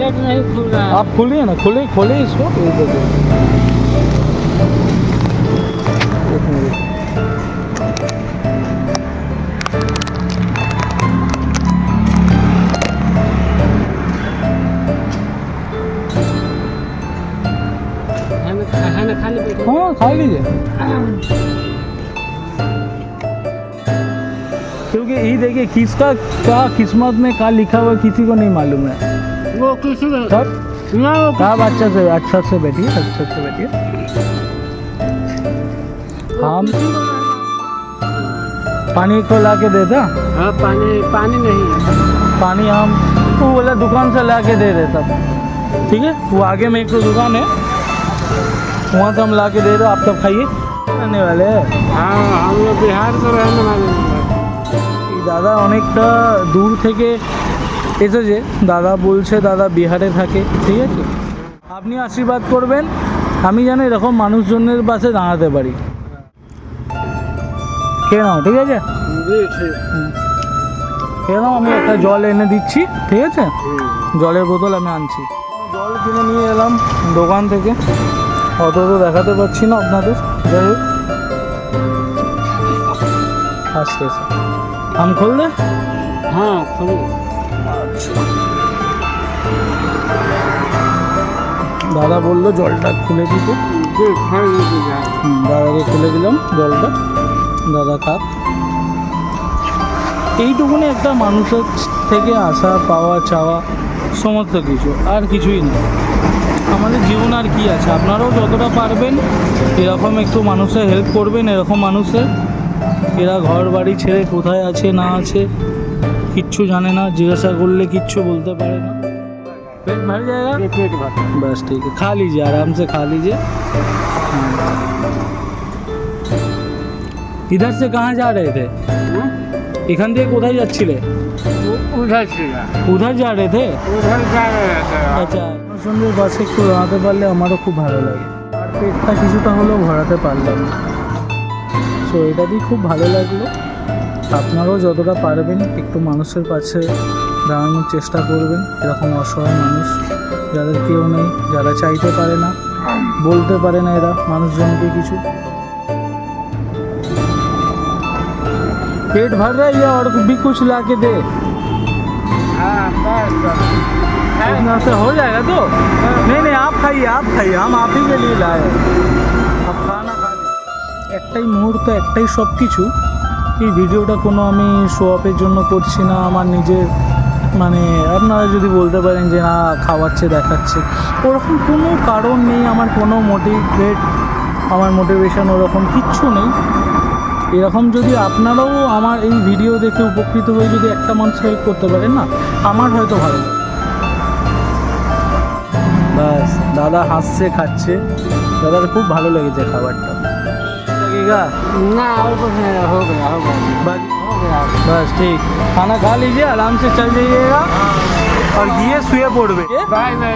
Gate नहीं खुल रहा है। आप खोलिए ना, खोले खोले इसको। एक मिनट। खाना खा ले बैठो। हाँ खा लीजिए, क्योंकि ये देखिए किसका क्या किस्मत में क्या लिखा हुआ किसी को नहीं मालूम है। वो किसी को तब ना वो आप अच्छा से बैठिए, अच्छा से बैठिए। हम पानी को ला के देता, हाँ पानी नहीं है। पानी हम वो बोला दुकान से ला के दे देता, ठीक है। वो आगे में एक तो दुकान है, वहाँ से हम ला के दे रहे। आप सब खाइए, रहने वाले हैं। हाँ हम लोग बिहार से रहने वाले हैं। দাদা অনেকটা দূর থেকে এসেছে, দাদা বলছে দাদা বিহারে থাকে, ঠিক আছে। আপনি আশীর্বাদ করবেন আমি যেন এরকম মানুষজনের পাশে দাঁড়াতে পারি। খেয়ে নাও, ঠিক আছে। जी ठीक। খেয়ে নাও, আমি একটা জল এনে দিচ্ছি, ঠিক আছে। জলের বোতল আমি আনছি। জল কিনে নিয়ে এলাম দোকান থেকে, অত তো দেখাতে পারছি না আপনাদের, যাই হোক আস্তে আস্তে। हम खोल दे। हाँ खुल। দাদা বললো জলটা খুলে দিতে, जी खोल लीजिए। দাদাকে খুলে দিলাম জলটা, দাদা খাক। এইটুকুনি একটা মানুষের থেকে আশা পাওয়া চাওয়া সমস্ত কিছু, আর কিছুই নেই আমাদের জীবন। আর কি আছে, আপনারাও যতটা পারবেন এরকম একটু মানুষের হেল্প করবেন। এরকম মানুষের, এরা ঘর বাড়ি ছেড়ে কোথায় আছে না আছে কিচ্ছু জানে না, জিজ্ঞাসা করলে কিচ্ছু বলতে পারে না। पेट भर जाएगा, पेट भर। बस ठीक है, खा लीजिए, आराम से खा लीजिए। इधर से कहाँ जा रहे थे? এখান থেকে কোথায় যাচ্ছিলে? उधर सीधा উধার যা রে থে। उधर जा रहे थे। আচ্ছা, সুন্দর বাসে একটু দাঁড়াতে পারলে আমারও খুব ভালো লাগে, আর পেটটা কিছুটা হলেও ভরাতে পারলাম। সো এটা দিয়ে খুব ভালো লাগলো। আপনারাও যতটা পারবেন একটু মানুষের পাশে দাঁড়ানোর চেষ্টা করবেন। এরকম অসহায় মানুষ যাদের কেউ নেই, যারা চাইতে পারে না, বলতে পারে না এরা মানুষজনকে কিছু। पेट भर रहा है या और भी कुछ ला के दे? हाँ बस इतना से हो जाएगा तो? नहीं नहीं, आप खाइए, हम आप ही के लिए लाए हैं। आप खाना खा একটাই মুহূর্ত, একটাই সব কিছু। এই ভিডিওটা কোনো আমি শো অফের জন্য করছি না, আমার নিজের মানে আপনারা যদি বলতে পারেন যে না খাওয়াচ্ছে দেখাচ্ছে, ওরকম কোনো কারণ নেই আমার, কোনো মোটিভেশন ওরকম কিচ্ছু নেই। এরকম যদি আপনারাও আমার এই ভিডিও দেখে উপকৃত হয়ে যদি একটা মানুষ হেল্প করতে পারেন না, আমার হয়তো ভালো লাগে। ব্যাস, দাদা হাসছে খাচ্ছে, দাদার খুব ভালো লেগেছে খাবারটা। लगेगा ना और कुछ नहीं, हो गया हो गया। बस ठीक, खाना खा लीजिए, आराम से चल जाइएगा और ये सुए पड़े। Bye bye.